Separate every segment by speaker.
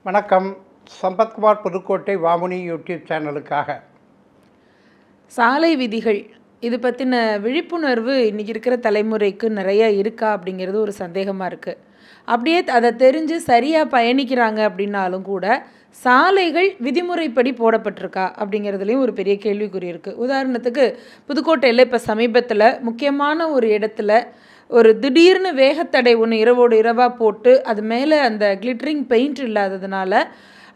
Speaker 1: வணக்கம். சம்பத்குமார் புதுக்கோட்டை வாமுனி யூடியூப் சேனலுக்காக.
Speaker 2: சாலை விதிகள் இது பற்றின விழிப்புணர்வு இன்றைக்கி இருக்கிற தலைமுறைக்கு நிறைய இருக்கா அப்படிங்கிறது ஒரு சந்தேகமாக இருக்குது. அப்படியே அதை தெரிஞ்சு சரியாக பயணிக்கிறாங்க அப்படின்னாலும் கூட சாலைகள் விதிமுறைப்படி போடப்பட்டிருக்கா அப்படிங்கிறதுலையும் ஒரு பெரிய கேள்விக்குறி இருக்குது. உதாரணத்துக்கு புதுக்கோட்டையில் இப்போ சமீபத்தில் முக்கியமான ஒரு இடத்துல ஒரு திடீர்னு வேகத்தடை ஒன்று இரவோடு இரவாக போட்டு அது மேலே அந்த கிளிட்டரிங் பெயிண்ட் இல்லாததுனால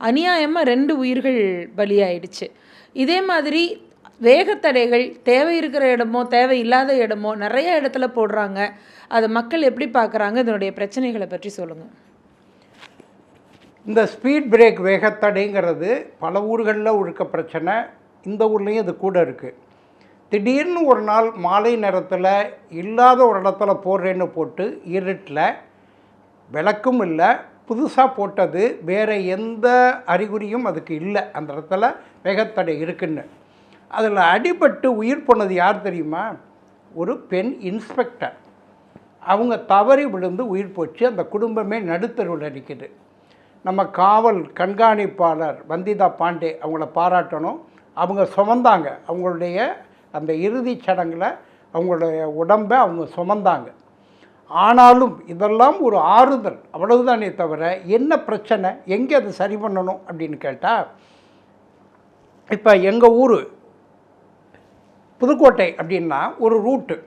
Speaker 2: அநியாயமாக 2 உயிர்கள் பலியாயிடுச்சு. இதே மாதிரி வேகத்தடைகள் தேவை இருக்கிற இடமோ தேவை இல்லாத இடமோ நிறைய இடத்துல போடுறாங்க. அதை மக்கள் எப்படி பார்க்குறாங்க? இதனுடைய பிரச்சனைகளை பற்றி சொல்லுங்கள்.
Speaker 1: இந்த ஸ்பீட் பிரேக் வேகத்தடைங்கிறது பல ஊர்களில் இருக்க பிரச்சனை. இந்த ஊர்லேயும் இது கூட இருக்குது. திடீர்னு ஒரு நாள் மாலை நேரத்தில் இல்லாத ஒரு இடத்துல போடுறேன்னு போட்டு இருட்டில் விளக்கும் இல்லை, புதுசாக போட்டது, வேறு எந்த அறிகுறியும் அதுக்கு இல்லை அந்த இடத்துல வேகத்தடை இருக்குன்னு. அதில் அடிபட்டு உயிர் போனது யார் தெரியுமா? ஒரு பெண் இன்ஸ்பெக்டர். அவங்க தவறி விழுந்து உயிர் போச்சு. அந்த குடும்பமே நடுத்தருவில் நிற்கிது. நம்ம காவல் கண்காணிப்பாளர் வந்திதா பாண்டே அவங்கள பாராட்டணும். அவங்க சுமந்தாங்க. அவங்களுடைய அந்த இறுதிச் சடங்கில் அவங்களுடைய உடம்பை அவங்க சுமந்தாங்க. ஆனாலும் இதெல்லாம் ஒரு ஆறுதல், அவ்வளவுதானே தவிர என்ன பிரச்சனை, எங்கே அதை சரி பண்ணணும் அப்படின்னு கேட்டால், இப்போ எங்கள் ஊர் புதுக்கோட்டை அப்படின்னா ஒரு ரூட்டு.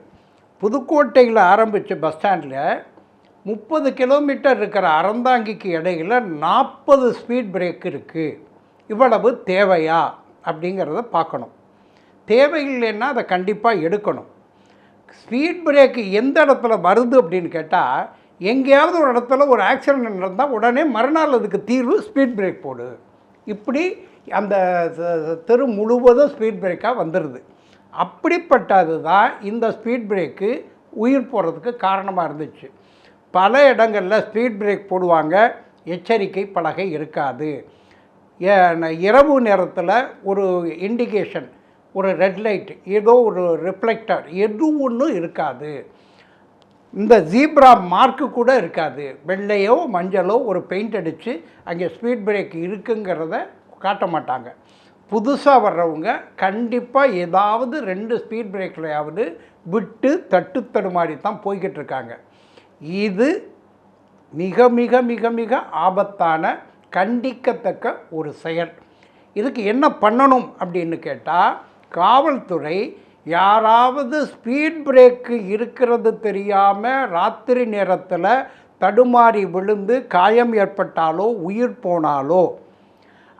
Speaker 1: புதுக்கோட்டையில் ஆரம்பித்த பஸ் ஸ்டாண்டில் 30 கிலோமீட்டர் இருக்கிற அறந்தாங்கிக்கு இடையில் 40 ஸ்பீட் பிரேக் இருக்குது. இவ்வளவு தேவையா அப்படிங்கிறத பார்க்கணும். தேவையில்லைன்னா அதை கண்டிப்பாக எடுக்கணும். ஸ்பீட் பிரேக்கு எந்த இடத்துல வருது அப்படின்னு கேட்டால், எங்கேயாவது ஒரு இடத்துல ஒரு ஆக்சிடென்ட் நடந்தால் உடனே மறுநாள் அதுக்கு தீர்வு ஸ்பீட் பிரேக் போடு. இப்படி அந்த தெரு முழுவதும் ஸ்பீட் பிரேக்காக வந்துடுது. அப்படிப்பட்டது தான் இந்த ஸ்பீட் பிரேக்கு உயிர் போகிறதுக்கு காரணமாக இருந்துச்சு. பல இடங்களில் ஸ்பீட் பிரேக் போடுவாங்க, எச்சரிக்கை பலகை இருக்காது. இரவு நேரத்தில் ஒரு இண்டிகேஷன், ஒரு ரெட் லைட், ஏதோ ஒரு ரிஃப்ளெக்டர் ஒன்றும் இருக்காது. இந்த ஜீப்ரா மார்க்கு கூட இருக்காது. வெள்ளையோ மஞ்சளோ ஒரு பெயிண்ட் அடித்து அங்கே ஸ்பீட் பிரேக் இருக்குங்கிறத காட்ட மாட்டாங்க. புதுசாக வர்றவங்க கண்டிப்பாக ஏதாவது 2 ஸ்பீட் பிரேக்லையாவது விட்டு தட்டு தடுமாறி தான் போய்கிட்டு இருக்காங்க. இது மிக மிக மிக மிக ஆபத்தான, கண்டிக்கத்தக்க ஒரு செயல். இதுக்கு என்ன பண்ணணும் அப்படின்னு கேட்டால், காவல்துறை யாராவது ஸ்பீட் பிரேக்கு இருக்கிறது தெரியாமல் ராத்திரி நேரத்தில் தடுமாறி விழுந்து காயம் ஏற்பட்டாலோ உயிர் போனாலோ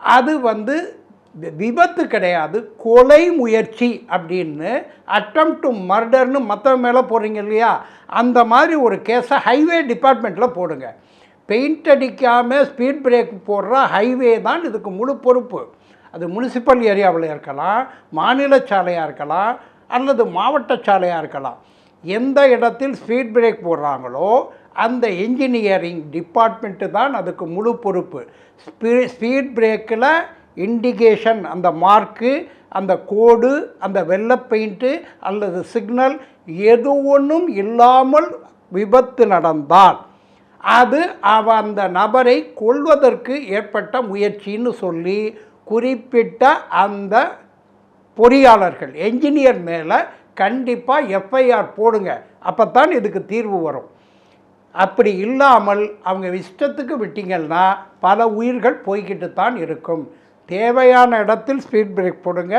Speaker 1: அது விபத்து கிடையாது, கொலை முயற்சி அப்படின்னு அட்டெம்ப்ட் டு மர்டர்னு மற்ற மேலே போடுறீங்க இல்லையா, அந்த மாதிரி ஒரு கேஸை ஹைவே டிபார்ட்மெண்ட்டில் போடுங்க. பெயிண்ட் அடிக்காமல் ஸ்பீட் பிரேக் போடுற ஹைவே தான் இதுக்கு முழு பொறுப்பு. அது முனிசிபல் ஏரியாவில் இருக்கலாம், மாநில சாலையாக இருக்கலாம், அல்லது மாவட்ட சாலையாக இருக்கலாம். எந்த இடத்தில் ஸ்பீட் பிரேக் போடுறாங்களோ அந்த என்ஜினியரிங் டிபார்ட்மெண்ட்டு தான் அதுக்கு முழு பொறுப்பு. ஸ்பீட் பிரேக்கில் இண்டிகேஷன், அந்த மார்க்கு, அந்த கோடு, அந்த வெள்ளை பெயிண்ட்டு அல்லது சிக்னல் எது ஒன்றும் இல்லாமல் விபத்து நடந்தால் அது அந்த நபரை கொல்வதற்கு ஏற்பட்ட முயற்சின்னு சொல்லி குறிப்பிட்ட அந்த பொறியாளர்கள், என்ஜினியர் மேலே கண்டிப்பாக எஃப்ஐஆர் போடுங்க. அப்போ தான் இதுக்கு தீர்வு வரும். அப்படி இல்லாமல் அவங்க இஷ்டத்துக்கு விட்டீங்கன்னா பல உயிர்கள் போய்கிட்டு தான் இருக்கும். தேவையான இடத்தில் ஸ்பீட் பிரேக் போடுங்க,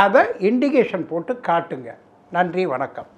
Speaker 1: அதை இண்டிகேஷன் போட்டு காட்டுங்க. நன்றி, வணக்கம்.